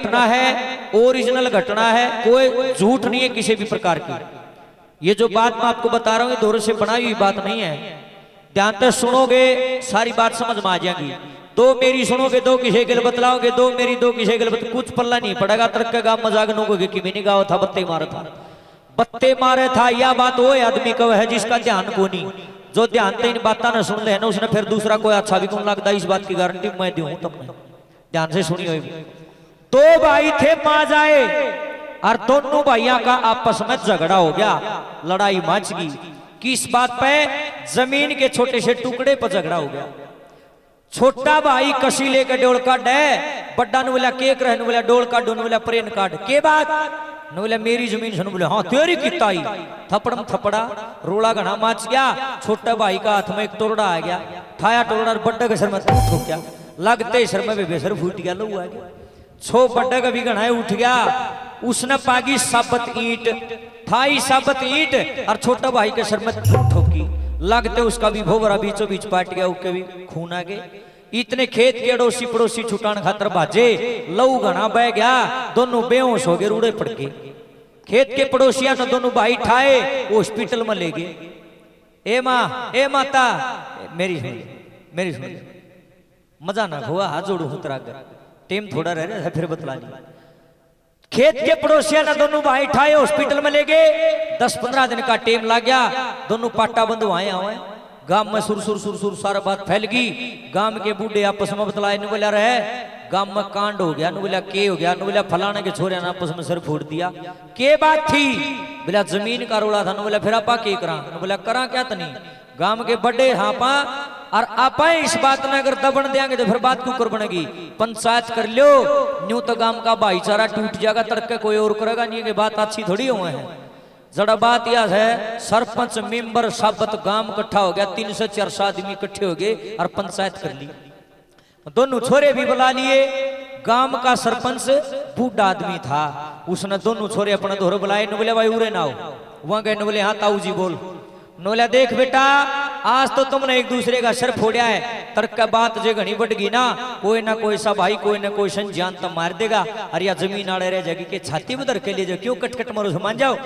घटना है, ओरिजिनल घटना है, कोई झूठ नहीं है किसी भी प्रकार की। ये जो बात मैं आपको बता रहा हूँ ये दोहरे से बनाई हुई बात नहीं है। ध्यान से सुनोगे सारी बात समझ में आ जाएगी। दो मेरी सुनोगे, दो किसी के लिए बतलाओगे, दो मेरी दो किसी के लिए कुछ पल्ला नहीं पड़ेगा। तरक्का गाँव मजाक नोगे कि मैंने गाँव था बत्ते मारा था, बत्ते मारे था। यह बात वो आदमी का है जिसका ध्यान को नहीं, जो ध्यान से इन बातें न सुन ले ना उसने फिर दूसरा कोई अच्छा भी कौन लगता। इस बात की गारंटी मैं दूं तुमने, ध्यान से सुनिए। दो भाई थे मां जाए और दोनों भाइयों का आपस में झगड़ा हो गया, लड़ाई मच गई। किस बात पे? जमीन के छोटे से टुकड़े पर झगड़ा हो गया। छोटा भाई कसी लेकर डोल काट है, बड्डा ने बोला केक रहे, बोला डोल काट, ने बोला प्रेन काट। के बात? ने बोला मेरी जमीन सुन, बोले हाँ तेरी किताई। थपड़म थपड़ा रोड़ा घना मच गया। छोटा भाई का हाथ में एक टोरडा आ गया, ठाया टोरडा बड्डा के सर में ठोक गया, लगते सर में बेसर फूट गया, लहू आ गया। छो बड्डा का भी घना उठ गया, उसने पागी साबत ईंट, ठाई साबत ईंट और छोटा भाई के सर में ठोकी, लगते उसका भी भोवरा बीचों बीच पाट गया, उसके भी खून आ गए। इतने खेत के अड़ोसी पड़ोसी छुटान खातर भाजे, लहू घना बह गया, दोनों बेहोश हो गए, रूड़े पड़ गए। खेत के पड़ोसिया ने दोनों भाई ठाए हॉस्पिटल में ले गए। ए माँ ए माता मेरी सुन, मेरी सुन, मजा ना हुआ, हाथ जोड़ू उतरा कर, टेम थोड़ा रह रहा है फिर बतला ली। खेत के पड़ोसिया ने दोनों भाई ठाए हॉस्पिटल में ले गए। 10-15 दिन का टेम लग गया, दोनों पाटा बंद हुए आए। गांव में सुर सुर सुर सुर सारा बात फैल गई। गांव के बूढ़े आपस में बतलाए, न बोला रहे गांव में कांड हो गया, न बोला के हो गया, न बोला फलाने के छोरे ने आपस में सर फोड़ दिया। के बात थी? बोला जमीन का रोड़ा था। न बोला फिर आपा के करा? न बोला करा क्या तनी, गांव के बड़े हाँपा और आपा इस बात में अगर दबन देंगे तो फिर बात क्यों कर बनेगी। पंचायत कर लो, न्यू तो गांव का भाईचारा टूट जाएगा, तड़के कोई और करेगा नहीं। कि बात अच्छी थोड़ी हुए है। जरा बात यह है, सरपंच मेंबर साबत गांव इकट्ठा हो गया, 3 से 4 आदमी इकट्ठे हो गए और पंचायत कर ली। दोनों छोरे भी बुला लिए। गांव का सरपंच बूढ़ा आदमी था, उसने दोनों छोरे अपने दोहरे बुलाए। न बोले भाई उरे ना हो, वहां गए। न बोले हाँ ताऊ जी बोल। न बोला देख बेटा आज तो तुमने एक दूसरे का सर फोड़ा है, तर्क का बात जो घनी बढ़ गई ना कोई सा भाई कोई ना कोई सन जान तो मार देगा। अरे या जमीन आड़े रह जाएगी के छाती में धर के ले जाओ, क्यों कट मारो मान जाओ।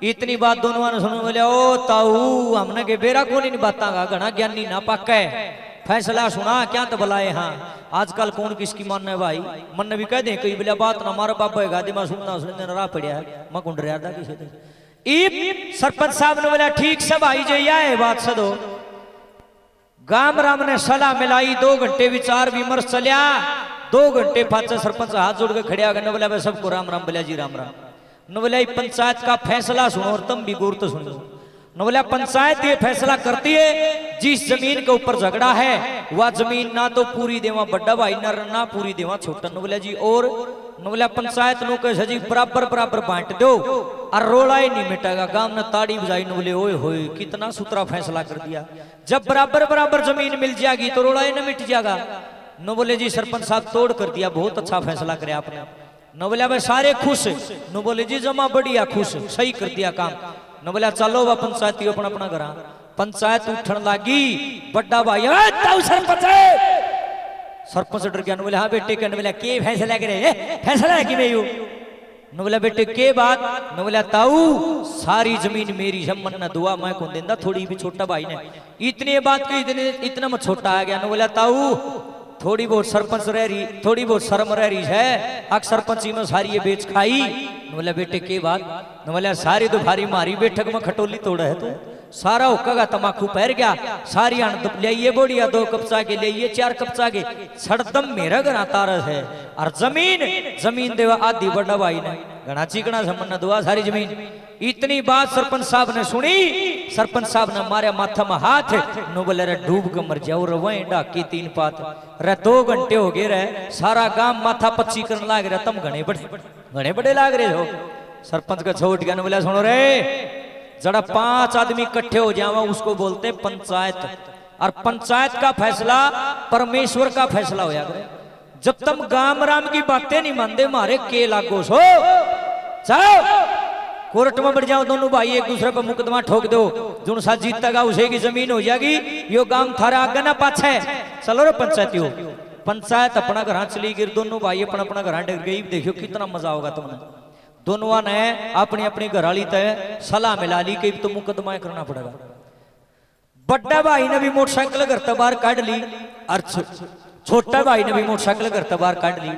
इतनी बात दोनों ने सुनो। बोले ओ ताऊ हमने के बेरा को नहीं बात का घना ज्ञानी ना पाका है, फैसला सुना क्या तो बुलाए। हाँ आजकल कौन किसकी मानना है भाई, मन भी कह दे कई बोले बात ना मारो बाप है गादी में सुनना सुनने राह पड़ा है मैं कुंड रहा था किसी। सरपंच साहब ने बोला ठीक सब आई जो है बात सदो। गाम राम ने सलाह मिलाई, 2 घंटे विचार विमर्श चलिया। 2 घंटे पाचे सरपंच हाथ जोड़ के खड़े आ गए। न बोला सबको राम राम, बोला जी राम राम। न बोला पंचायत का फैसला सुनो और तुम भी गौर तो सुनो। न बोला पंचायत ये फैसला करती है जिस जमीन के ऊपर झगड़ा है वह जमीन ना तो पूरी देवा बड़ा भाई ना पूरी देवा छोटा। न बोला जी और? न बोला पंचायत नो कैसे जी बराबर बराबर बांट दो और रोड़ा ही नहीं मिटेगा। गांव ने ताड़ी बजाई। न बोले ओए होए कितना सुथरा फैसला कर दिया, जब बराबर बराबर जमीन मिल जाएगी तो रोड़ा ही न मिट जाएगा। न बोले जी सरपंच साहब तोड़ कर दिया, बहुत अच्छा फैसला करे आपने। न बोला भाई सारे खुश। न बोले जी जमा बढ़िया खुश, सही कर दिया काम। न बोला चलो वह पंचायती अपना अपना करा। पंचायत उठन लगी, बड़ा भाई सरपंच सरपंच डर गया। न बोले हाँ बेटे के? न बोला के फैसला करे, फैसला है कि नहीं हो? न बोला बेटे के बात? न बोला ताऊ सारी जमीन मेरी है, मन दुआ मैं कौन देंदा, थोड़ी भी छोटा भाई ने इतनी बात की, इतना में छोटा आ गया। न बोला ताऊ थोड़ी बहुत सरपंच रह रही, थोड़ी बहुत शर्म रह रही है, अक सरपंची में सारी ये बेच खाई। न बोला बेटे के बात? न बोला सारी तो भारी मारी बैठक में खटोली तोड़ा है तो सारा हुक्का तमाकू पैर गया, सारी अण लिया बोड़िया 2 कपचा के लिए 4 कपचा के सड़दम मेरा घर आता है। और जमीन देवा आधी बड़ा भाई ने घना चिकना समन्ना दुआ सारी जमीन। इतनी बात सरपंच साहब ने सुनी, सरपंच साहब ने मारे माथा में हाथ। नो बोले रे डूब के मर जाओ रे, वहीं डाकी 3 पात रे। 2 घंटे हो गए रे, सारा गांव माथा पच्ची करने लाग रहा, तुम घने बड़े लाग रहे हो। सरपंच का छोड़ गया। न बोला सुनो रे जरा 5 आदमी इकट्ठे हो जावा उसको बोलते पंचायत, और पंचायत का फैसला परमेश्वर का फैसला होया करे। जब तुम गाम राम की बातें नहीं मानते मारे के लागो सो जाओ कोर्ट में बढ़ जाओ, दोनों भाई एक दूसरे पर मुकदमा ठोक दो, जो सा जीतेगा उसे की जमीन हो जाएगी। यो गांव थारा आगे ना पाछे, चलो रे पंचायती हो। पंचायत अपना घर चली गई, दोनों भाई अपना अपना घर डर गई। देखियो कितना मजा होगा तुमने। दोनों ने अपनी अपनी घरवाली तय सलाह मिला ली कि तो मुकदमा करना पड़ेगा। बड़ा भाई ने भी मोटरसाइकिल घर से बाहर काट ली और छोटा भाई ने भी मोटरसाइकिल घर से बाहर काट ली।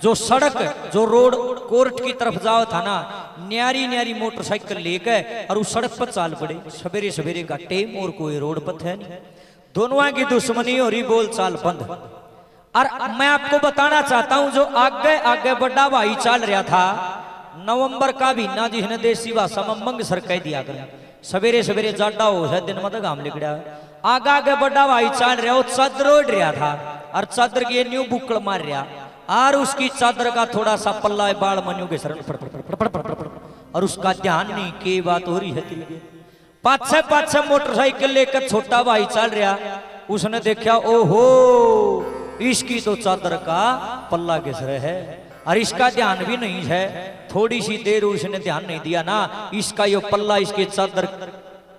जो सड़क जो रोड कोर्ट की तरफ जाओ था ना, न्यारी न्यारी मोटरसाइकिल लेकर और उस सड़क पर चाल पड़े। सवेरे सवेरे का टेम और कोई रोड पर है नहीं, दोनों की दुश्मनी हो रही, बोल चाल बंद। और मैं आपको बताना चाहता हूं जो आगे आगे बड़ा भाई चल रहा था, नवंबर का महीना जिसने देसी भाषा में मंग सर कह दिया कर, सवेरे सवेरे जाडा हो है, दिन में तो घाम लिकड़ा। आगा आगे बड़ा भाई चल रहा, वो चादर ओढ़ रहा था और चादर की न्यू बुक्कड़ मार रहा और उसकी चादर का थोड़ा सा पल्ला बाल मनु के सर और उसका ध्यान नहीं के बात हो रही है। पाछे पाछे मोटरसाइकिल लेकर छोटा भाई चल रहा, उसने देखा ओहो इसकी तो चादर का पल्ला किसर है और इसका ध्यान भी नहीं है। थोड़ी सी देर उसने ध्यान नहीं दिया ना, इसका ये पल्ला इसके चादर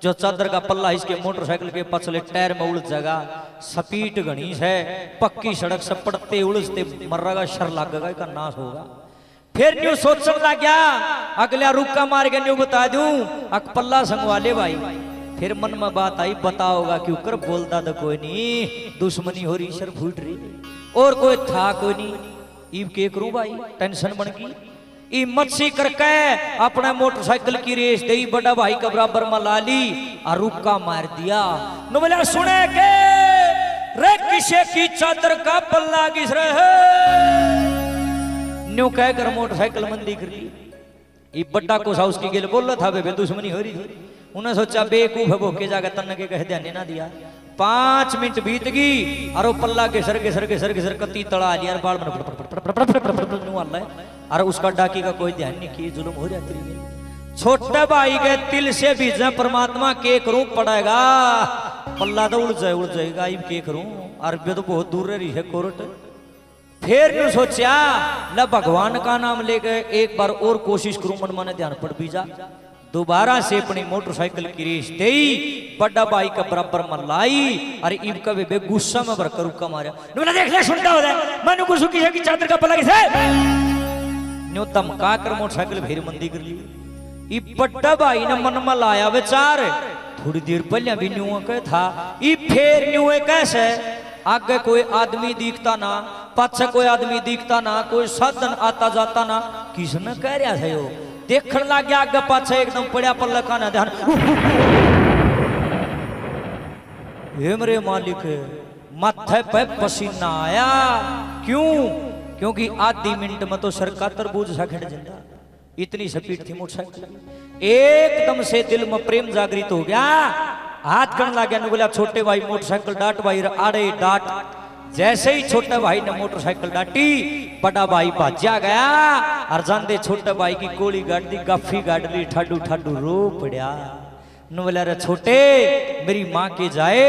जो चादर का पल्ला इसके मोटरसाइकिल के पछले टायर में उलझ जाएगा। स्पीड घनी है, पक्की सड़क से पड़ते उलझते मर्रा शर लगेगा, का नाश होगा। फिर न्यू सोचने लग गया, अगला रुका मार के न्यू बता दूं अक पल्ला संगवा ले भाई। फिर मन में बात आई, बताओगा क्यों कर, बोलता तो कोई नहीं, दुश्मनी हो रही, सर फूट रही और कोई था कोई नहीं। इब के करूं भाई, टेंशन बन गई। मच्छी करके अपने मोटरसाइकिल की रेस दे, बड़ा भाई का बराबर में ला ली और रुका मार दिया। नो बोला सुने के रे किसे की चादर का पल्ला किस रहे, न्यू कहकर मोटरसाइकिल मंदी कर ली। ये बड़ा को साउस की गेल बोल रहा था, बे दुश्मनी हो रही थी। उन्हें सोचा बेकूफ है, भोके जाकर तन के कह ध्यान ना दिया। 5 मिनट बीत गई और वो पल्ला के सर के सर के सर के सर कत्ती तड़ा लिया बाल में और उसका डाकी का कोई ध्यान नहीं किया, जुल्म हो जाती है। छोटे भाई के तिल से बीजे परमात्मा के करूं पड़ेगा, पल्ला तो उड़ जाएगा, इब के करूं और तो बहुत दूर रही है कोर्ट। फिर नु सोचा ल भगवान का नाम लेके एक बार और कोशिश करूं, मन माने ध्यान पड़ भी जा। दोबारा से अपनी मोटरसाइकिल की रेस दे, बड़ा भाई का बराबर में लाई और इब का बे गुस्सा में भरकर रुका मारा। नुला देख ले सुनता हो जाए, मैंने कुछ की है कि चादर का पल्ला किसे न्यू धमका कर मोटरसाइकिल फिर मंदी कर ली। इब बड़ा भाई ने मन में लाया विचार, थोड़ी देर पहले भी न्यू कह था, इब फिर न्यू कैसे आगे कोई आदमी दिखता ना, पाछे कोई आदमी दिखता ना, कोई साधन आता जाता ना, किसने कह रहा था यो देखने लग गया आगे पाछे एकदम पड़ा पल्ला का ना ध्यान। हे मेरे मालिक माथे पे पसीना आया, क्यों? क्योंकि आधी मिनट में तो सर का तरबूज सा खड़ जाता, इतनी स्पीड थी मोटरसाइकिल। एकदम से दिल में प्रेम जागृत हो गया, हाथ करने लग गया। बोला छोटे भाई मोटरसाइकिल डांट भाई, आड़े डांट। जैसे ही छोटे भाई ने मोटरसाइकिल डांटी, बड़ा भाई भाजा गया और जानते छोटे भाई की गोली गाड़ दी, गफ्फी गाड़ ली, ठाडू ठाडू रो पड़ा। बोला रे छोटे मेरी माँ के जाए,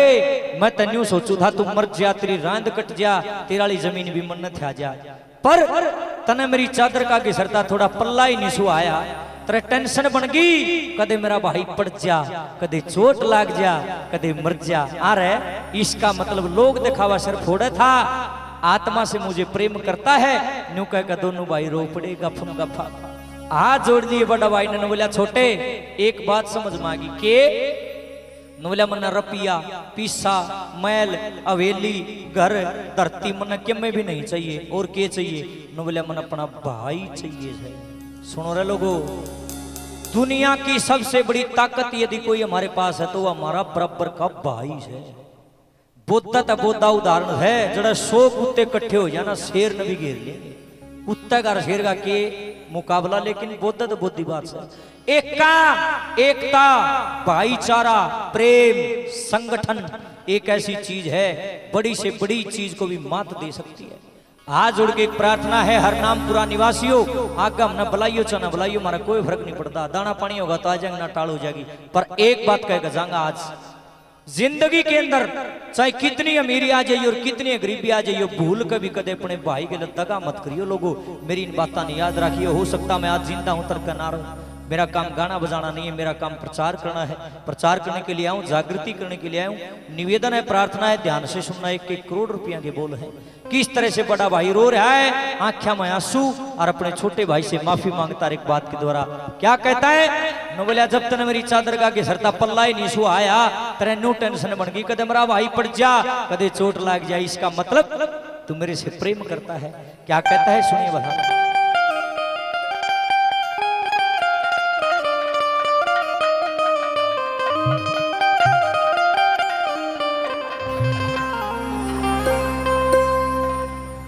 मैं तन्यू सोचू था तू मर जा, तेरी रांद कट जा, तेरा जमीन भी मन थे आ जा, पर तने मेरी चादर का घिसरता थोड़ा पल्ला ही निशु आया, तेरे टेंशन बन गई, कदे मेरा भाई पड़ जा, कदे चोट लाग जा, कदे मर जा। आ रहे इसका मतलब लोग दिखावा सर फोड़े था, आत्मा से मुझे प्रेम करता है। न्यू कह कर दोनों भाई रो पड़े, गफम गफा हाथ जोड़ दिए। बड़ा भाई ने बोला छोटे एक बात समझ में आ गई के बोला मन रपिया पीसा मैल अवेली घर धरती मन के में भी नहीं चाहिए, और के चाहिए? बोला मन अपना भाई चाहिए है। सुनो रे लोगों, दुनिया की सबसे बड़ी ताकत यदि कोई हमारे पास है तो हमारा बराबर का भाई है। बोधा तो बोधा उदाहरण है, जरा 100 कुत्ते इकट्ठे हो जाना शेर ने भी घेर ले, कुत्ते का शेर का के मुकाबला, लेकिन बोधा तो बोधी बात है। एकता भाईचारा प्रेम संगठन एक ऐसी चीज है, बड़ी से बड़ी चीज को भी मात दे सकती है। हाथ जोड़ के एक प्रार्थना है, हर नामपुरा निवासियों आगे हमने बुलाइयो चाहे ना बुलाइयो, हमारा कोई फर्क नहीं पड़ता, दाना पानी होगा तो आ जाएंगे ना टाल हो जाएगी, पर एक बात कह जाऊंगा आज जिंदगी के अंदर चाहे कितनी अमीरी आ जाइए और कितनी गरीबी आ जाइए, भूल कभी कदे अपने भाई के लिए दगा मत करियो। लोगों मेरी इन बातें नहीं याद रखियो, हो सकता मैं आज जिंदा हूं तर्क ना रहूं, मेरा काम गाना बजाना नहीं है, मेरा काम प्रचार करना है। प्रचार करने के लिए आऊं, जागृति करने के लिए आऊं। निवेदन है, प्रार्थना है, ध्यान से सुनना। 1-1 करोड़ रुपया के बोल हैं। किस तरह से बड़ा भाई रो रहा है, आंखों में आंसू, और अपने छोटे भाई से माफी मांगता है एक बात के द्वारा। क्या कहता है? न बोलिया जब तक मेरी चादर का के सरता पल्ला ही नहीं सु आया, तेरे न्यू टेंशन बन गई। कदे मेरा भाई पड़ जा, कदे चोट लाग जाए, इसका मतलब तू मेरे से प्रेम करता है। क्या कहता है सुनिए बता।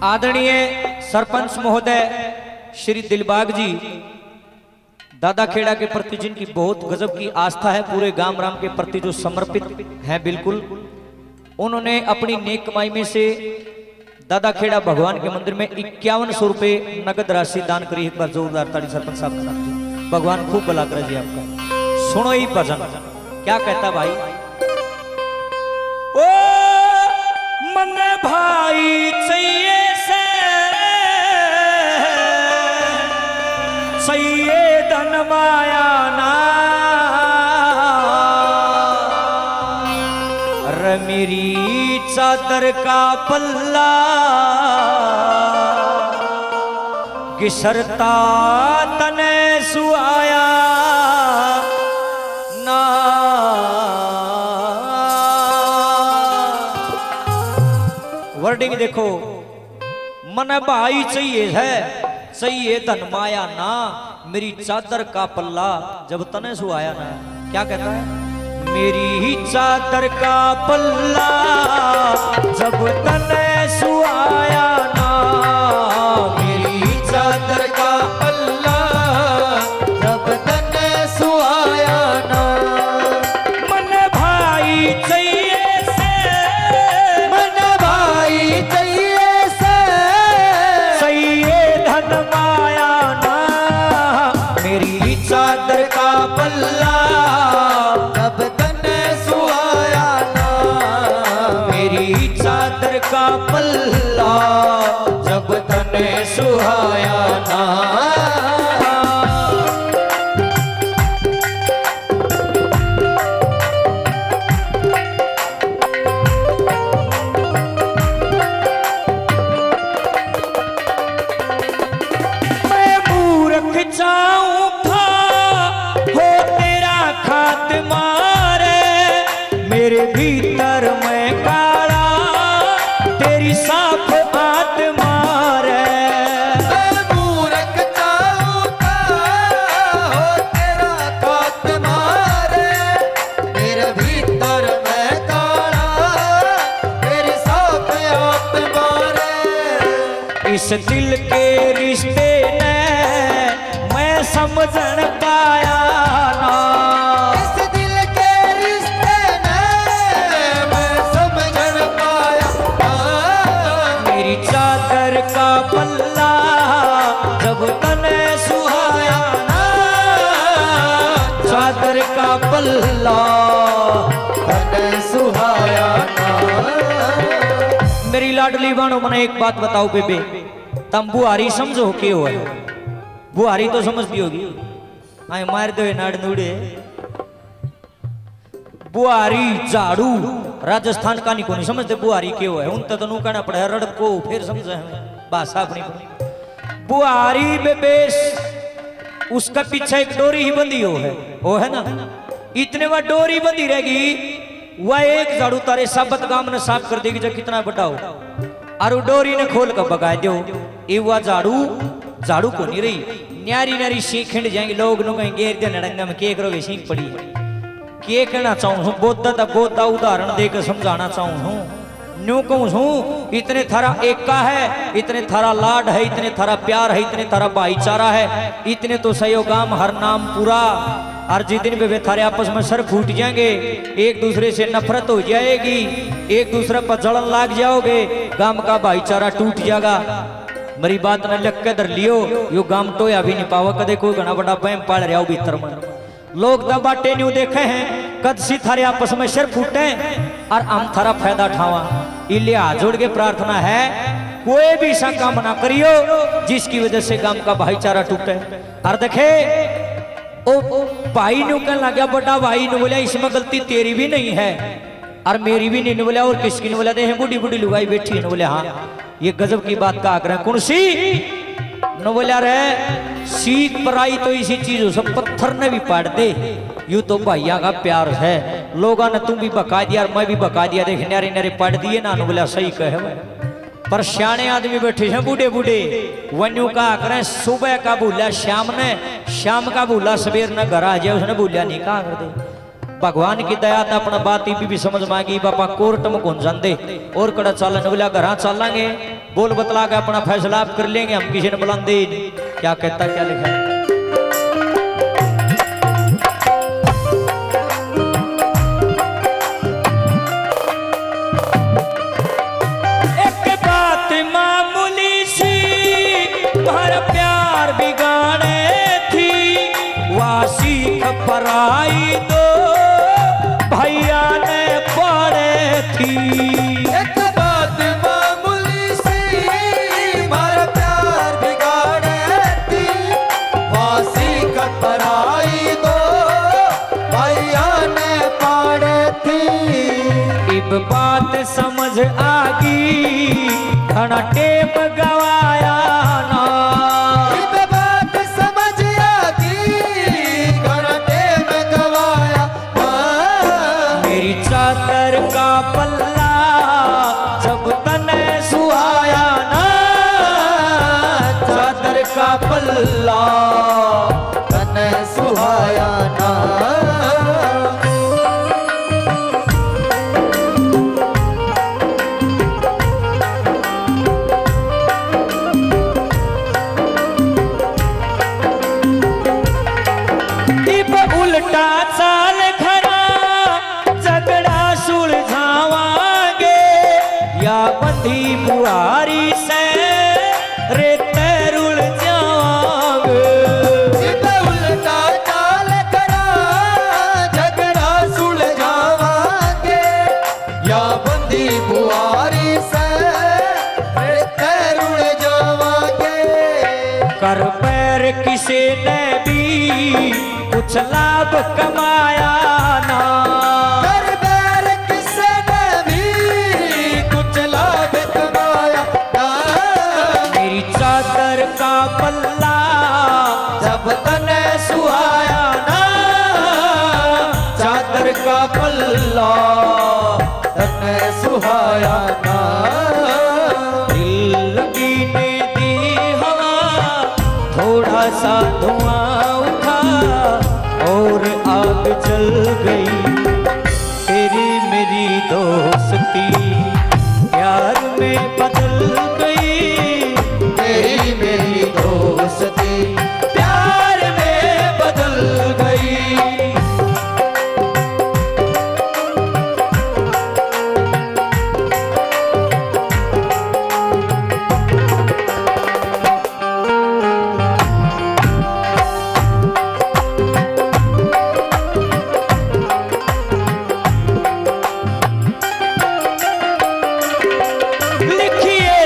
आदरणीय सरपंच महोदय श्री दिलबाग जी, दादा खेड़ा के प्रति जिनकी बहुत गजब की आस्था है, पूरे गांव राम के प्रति जो समर्पित है बिल्कुल, उन्होंने अपनी नेक कमाई में से दादा खेड़ा भगवान के मंदिर में 5100 रुपए नगद राशि दान करी। एक बार जोरदार ताली सरपंच साहब जी, भगवान खूब भला करे जी आपका। सुनो ही भजन क्या कहता भाई। ओ मन भाई चाहिए सैये धन माया ना, र मेरी चादर का पल्ला घिसरता तने सुआया ना। वर्डिंग देखो, मन भाई चाहिए है, चाहिए धन माया ना, मेरी चादर का पल्ला जब तने सुआया ना। क्या कहता है? मेरी ही चादर का पल्ला जब तने सुआया ना, मेरी ही चादर का पल्ला जब तने सुआया ना। मन भाई चाहिए से, मन भाई चाहिए से, सही धन माया ना, मेरी चादर का पल्ला जब तने सुआया ना, मेरी चादर का पल्ला जब तने सुहाया ना। मैं मूर्ख जाऊं था हो तेरा खात्मा रे, मेरे भीतर मैं काला तेरी साफ आत्मा रे। मैं मूर्ख जाऊं था हो तेरा खात्मा रे, मेरे भीतर मैं काला तेरी साफ आत्मा रे। इस दिल के रिश्ते ने मैं समझन पाया ना, इस दिल के रिश्ते ने मैं समझन पाया ना। मेरी चादर का पल्ला जब तने सुहाया ना, चादर का पल्ला तने सुहाया ना। मेरी लाडली बानो मने एक बात बताओ बेबे, तम बुआरी समझो के हो है? बुआरी तो समझती होगी, आए मार दो नाड़ नूड़े। बुआरी झाड़ू राजस्थान का नहीं को नहीं समझते बुआरी के हो है, उन तो नू कहना पड़े रड़ को फिर समझे हमें भाषा अपनी। बुआरी बेबेस उसका पीछे एक डोरी ही बंधी हो है, वो है ना, इतने वह डोरी बंधी रहेगी, वह एक झाड़ू तारे साबत गांव ने साफ कर देगी, जब कितना बड़ा हो, और डोरी ने खोल कर बगा दो। ये वह झाड़ू को नहीं रही, न्यारी न्यारी सीख खिंड जाएंगे लोग, नु कहीं गेर दे नड़ंगा में के करोगे सीख पड़ी है। के कहना चाहूँ हूँ, बोधा उदाहरण देकर समझाना चाहूँ हूँ। न्यू कहूँ हूँ, इतने थारा एकता है, इतने थारा लाड है, इतने थारा प्यार है, इतने थारा भाईचारा है, इतने तो सहयोगाम हर नाम पूरा। और जिस दिन वे थारे आपस में सर फूट जाएंगे, एक दूसरे से नफरत हो जाएगी, एक दूसरे पर जलन लाग जाओगे, गांव का भाईचारा टूट जाएगा। मेरी बात न लग के धर लियो, यो गांव तो या भी नहीं पावा, कदे कोई घना बड़ा बहम पाल रहा हो भीतर में। लोग दबाटे न्यू देखे हैं, कद सी थारे आपस में सर फूटे और हम थारा फायदा उठावा। इलिए हाथ जोड़ के प्रार्थना है, कोई भी ऐसा काम ना करियो जिसकी वजह से गांव का भाईचारा टूटे। और देखे ओ भाई नु कहने लग गया, बड़ा भाई ने बोला इसमें गलती तेरी भी नहीं है और मेरी भी नहीं। बोला और किसकी ने बोला, देख बूढ़ी बूढ़ी लुगाई बैठी है। बोले हाँ ये गजब की बात कहा करें। कौन सी न बोला रे, सीख पराई तो इसी चीज हो, सब पत्थर ने भी पाड़ दे। यूं तो भैया का प्यार है, लोगों ने तुम भी बका दिया और मैं भी बका दिया, देख नारे नारे पाड़ दिए ना। बोला सही कहे, पर सियाने आदमी बैठे हैं बूढ़े बूढ़े वन्यू का करें, सुबह का भूला शाम ने, शाम का भूला सवेर ने घर आ जाए, उसने भूलिया नहीं कहा कर दे। भगवान की दया था अपना बात भी समझ मांगी, बापा कोर्ट में कौन जाते और कड़ा चालन। बोला घर चलेंगे, बोल बतला के अपना फैसला आप कर लेंगे, हम किसी ने बुलाते ही नहीं। क्या कहता क्या लिखा, पराई दो भैया ने पड़े थी। एक बात मामूली सी मारा प्यार बिगाड़े थी, वासी का पराई दो भैया ने पड़े थी। इब बात समझ आगी घना टेप गवाया ना, चादर का पल्ला जब तने सुहाया ना, चादर का पल्ला तने सुहाया ना। उल्टा चाल खरा झगड़ा सुलझावांगे, या बंधी बुहारी से रेते रुल जावांगे। उल्टा चाल खरा झगड़ा सुलझावांगे, या बंधी बुहारी से रेते रुल जावांगे। कर पैर किसी ने भी कुछ लाभ कमाया ना, कर पैर किसी ने भी कुछ लाभ कमाया ना। मेरी चादर का पल्ला जब तने सुहाया ना, चादर का पल्ला तने सुहाया ना। दिल लगीने दी हवा थोड़ा सा धुआं उठा और आग जल गई। तेरी मेरी दोस्ती प्यार में बदल गई, तेरी मेरी दोस्ती प्यार में बदल गई।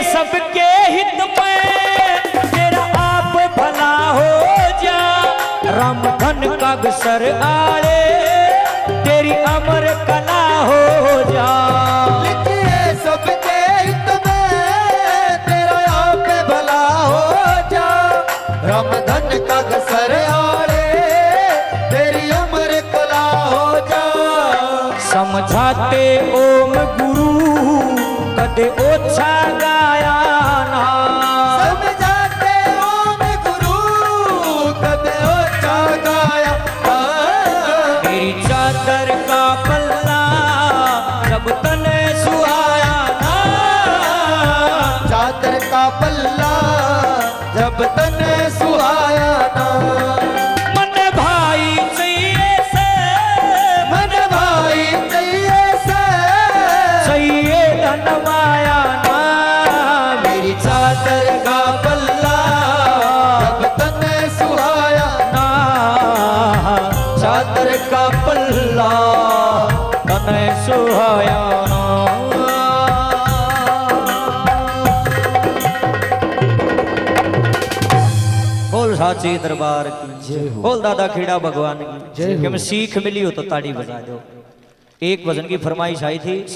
सबके हित में तेरा आप भला हो जा, राम धन का सर आड़े तेरी अमर कला हो जा। लिखिए सबके हित में तेरा आप भला हो जा, राम धन का सर आड़े तेरी अमर कला हो जा। समझाते ओम गुरु कदे ओछा गाया ना, समझाते ओम गुरु कदे ओछा गाया ना। मेरी चादर का पल्ला जब तने सुहाया ना, चादर का पल्ला जब तने सुहाया ना। मन भाई चाहिए से, मन भाई चाहिए से, चाहिए धन माया ना। मेरी चादर का पल्ला जब तने सुहाया ना, चादर का पल्ला तने सुहाया ना। बोल साची दरबार की। बोल दादा खेड़ा भगवान की कि मैं सीख मिली हो तो ताड़ी बजा दो। एक भजन की फरमाइश आई थी।